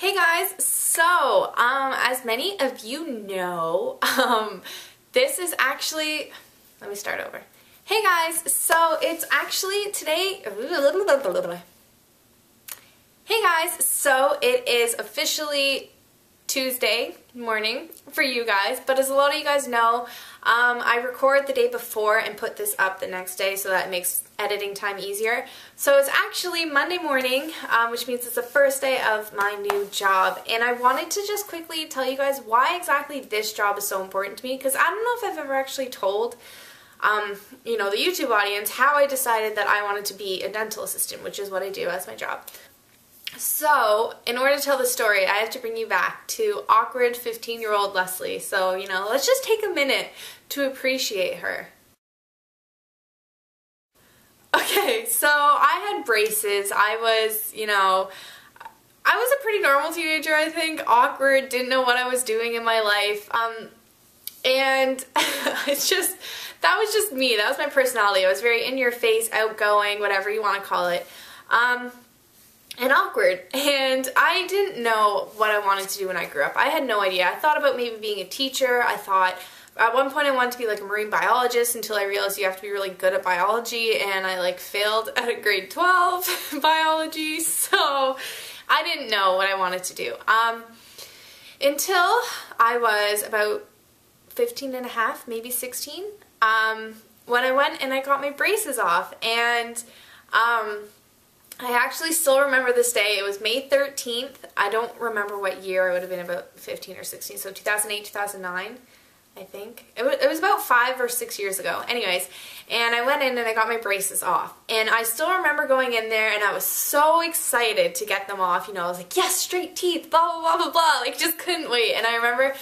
Hey guys, so as many of you know, this is actually, let me start over. Hey guys, so it's actually today, hey guys, so it is officially Tuesday morning for you guys, but as a lot of you guys know, I record the day before and put this up the next day so that it makes editing time easier. So it's actually Monday morning, which means it's the first day of my new job, and I wanted to just quickly tell you guys why exactly this job is so important to me, because I don't know if I've ever actually told you know, the YouTube audience how I decided that I wanted to be a dental assistant, which is what I do as my job. So, in order to tell the story, I have to bring you back to awkward 15-year-old Leslie. So, you know, let's just take a minute to appreciate her. Okay, so I had braces. I was, you know, I was a pretty normal teenager, I think. Awkward, didn't know what I was doing in my life. And it's just, that was just me. That was my personality. I was very in-your-face, outgoing, whatever you want to call it. And awkward, and I didn't know what I wanted to do when I grew up. I had no idea. I thought about maybe being a teacher. I thought at one point I wanted to be like a marine biologist until I realized you have to be really good at biology, and I like failed at grade 12 biology, so I didn't know what I wanted to do. Until I was about 15 and a half, maybe 16, when I went and I got my braces off, and I actually still remember this day. It was May 13th. I don't remember what year. I would have been about 15 or 16. So 2008, 2009, I think. It was about 5 or 6 years ago. Anyways, and I went in and I got my braces off. And I still remember going in there and I was so excited to get them off. You know, I was like, yes, straight teeth, blah, blah, blah, blah, blah. Like, just couldn't wait. And I remember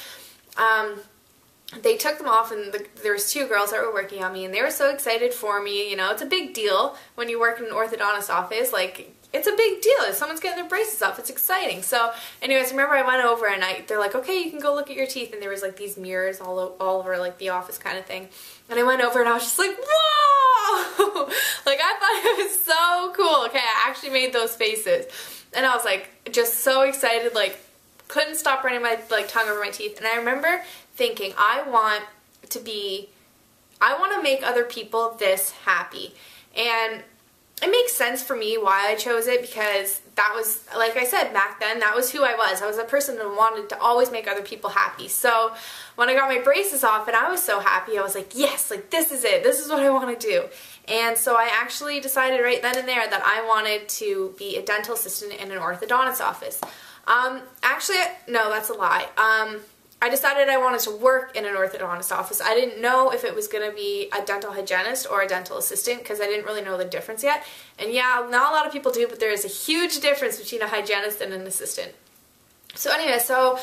they took them off, and there was 2 girls that were working on me, and they were so excited for me. You know, it's a big deal when you work in an orthodontist office. Like, it's a big deal if someone's getting their braces off. It's exciting. So anyways, remember I went over and they're like, okay, you can go look at your teeth, and there was like these mirrors all over like the office kind of thing. And I went over and I was just like, whoa! Like, I thought it was so cool. Okay, I actually made those faces, and I was like just so excited, like couldn't stop running my tongue over my teeth. And I remember thinking, I want to make other people this happy. And it makes sense for me why I chose it, because that was, like I said, back then, that was who I was. I was a person that wanted to always make other people happy. So when I got my braces off and I was so happy, I was like, yes, like this is it. This is what I want to do. And so I actually decided right then and there that I wanted to be a dental assistant in an orthodontist office. Actually, no, that's a lie. I decided I wanted to work in an orthodontist office. I didn't know if it was going to be a dental hygienist or a dental assistant, because I didn't really know the difference yet. And yeah, not a lot of people do, but there is a huge difference between a hygienist and an assistant. So anyway, so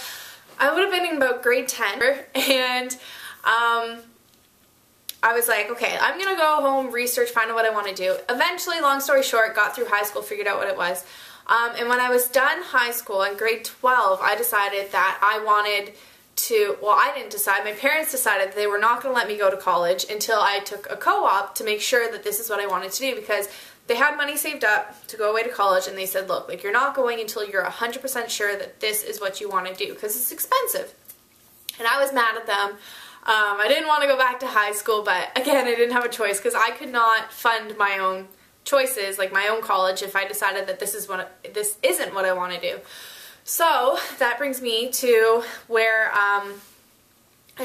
I would have been in about grade 10, and I was like, okay, I'm going to go home, research, find out what I want to do. Eventually, long story short, got through high school, figured out what it was. And when I was done high school in grade 12, I decided that I wanted to, well, I didn't decide, my parents decided they were not going to let me go to college until I took a co-op to make sure that this is what I wanted to do, because they had money saved up to go away to college, and they said, look, like, you're not going until you're 100% sure that this is what you want to do, because it's expensive. And I was mad at them. I didn't want to go back to high school, but again, I didn't have a choice, because I could not fund my own choices, like my own college, if I decided that this isn't what I want to do. So that brings me to where I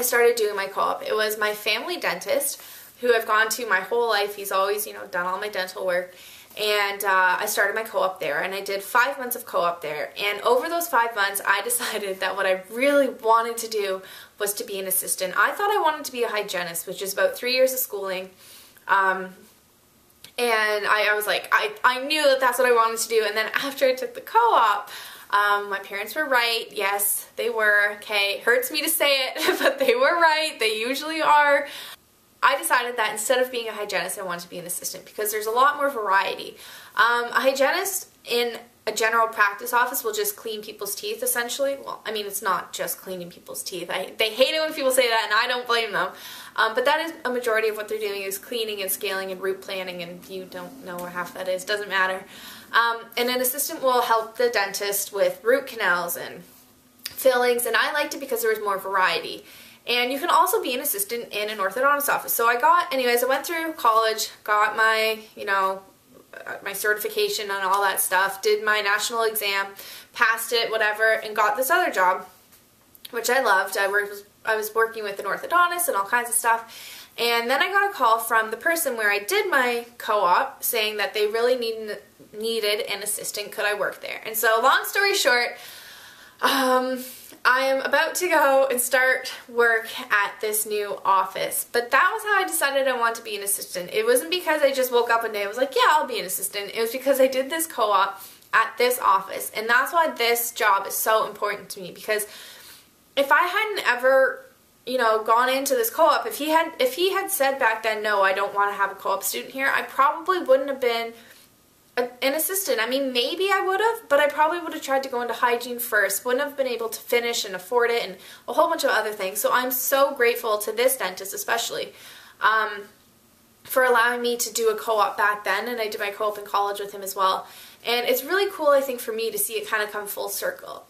started doing my co-op. It was my family dentist, who I've gone to my whole life. He's always, you know, done all my dental work. And I started my co-op there, and I did 5 months of co-op there. And over those 5 months, I decided that what I really wanted to do was to be an assistant. I thought I wanted to be a hygienist, which is about 3 years of schooling. And I was like, I knew that that's what I wanted to do. And then after I took the co-op, my parents were right. Yes, they were. Okay, hurts me to say it, but they were right. They usually are. I decided that instead of being a hygienist, I wanted to be an assistant, because there's a lot more variety. A hygienist in a general practice office will just clean people's teeth, essentially. Well, I mean, it's not just cleaning people's teeth. They hate it when people say that, and I don't blame them. But that is a majority of what they're doing, is cleaning and scaling and root planning, and you don't know where half that is. Doesn't matter. And an assistant will help the dentist with root canals and fillings, and I liked it because there was more variety. And you can also be an assistant in an orthodontist office. So I went through college, got my, my certification and all that stuff, did my national exam, passed it, whatever, and got this other job, which I loved. I was working with an orthodontist and all kinds of stuff. And then I got a call from the person where I did my co-op saying that they really needed an assistant. Could I work there? And so, long story short, I am about to go and start work at this new office. But that was how I decided I wanted to be an assistant. It wasn't because I just woke up one day and was like, yeah, I'll be an assistant. It was because I did this co-op at this office. And that's why this job is so important to me, because if I hadn't ever, gone into this co-op, if he had said back then, no, I don't want to have a co-op student here, I probably wouldn't have been an assistant. I mean, maybe I would have, but I probably would have tried to go into hygiene first, wouldn't have been able to finish and afford it, and a whole bunch of other things. So I'm so grateful to this dentist especially for allowing me to do a co-op back then, and I did my co-op in college with him as well. And it's really cool, I think, for me to see it kind of come full circle.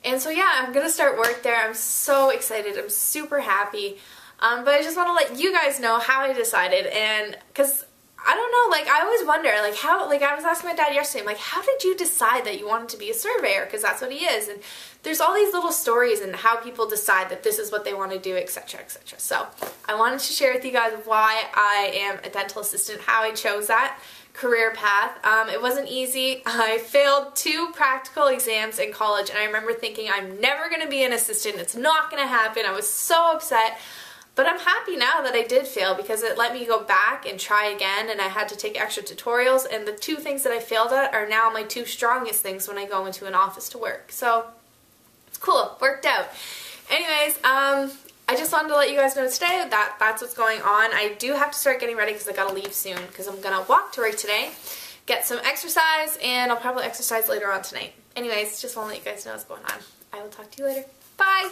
And so yeah, I'm going to start work there. I'm so excited. I'm super happy. But I just want to let you guys know how I decided, and because I don't know, I always wonder, how, I was asking my dad yesterday, I'm how did you decide that you wanted to be a surveyor? Because that's what he is. And there's all these little stories and how people decide that this is what they want to do, etc., etc. So I wanted to share with you guys why I am a dental assistant, how I chose that career path. It wasn't easy. I failed 2 practical exams in college, and I remember thinking, I'm never going to be an assistant. It's not going to happen. I was so upset. But I'm happy now that I did fail, because it let me go back and try again, and I had to take extra tutorials, and the 2 things that I failed at are now my 2 strongest things when I go into an office to work. So it's cool. Worked out. Anyways, I just wanted to let you guys know today that that's what's going on. I do have to start getting ready because I gotta leave soon, because I'm gonna walk to work today, get some exercise, and I'll probably exercise later on tonight. Anyways, just want to let you guys know what's going on. I will talk to you later. Bye!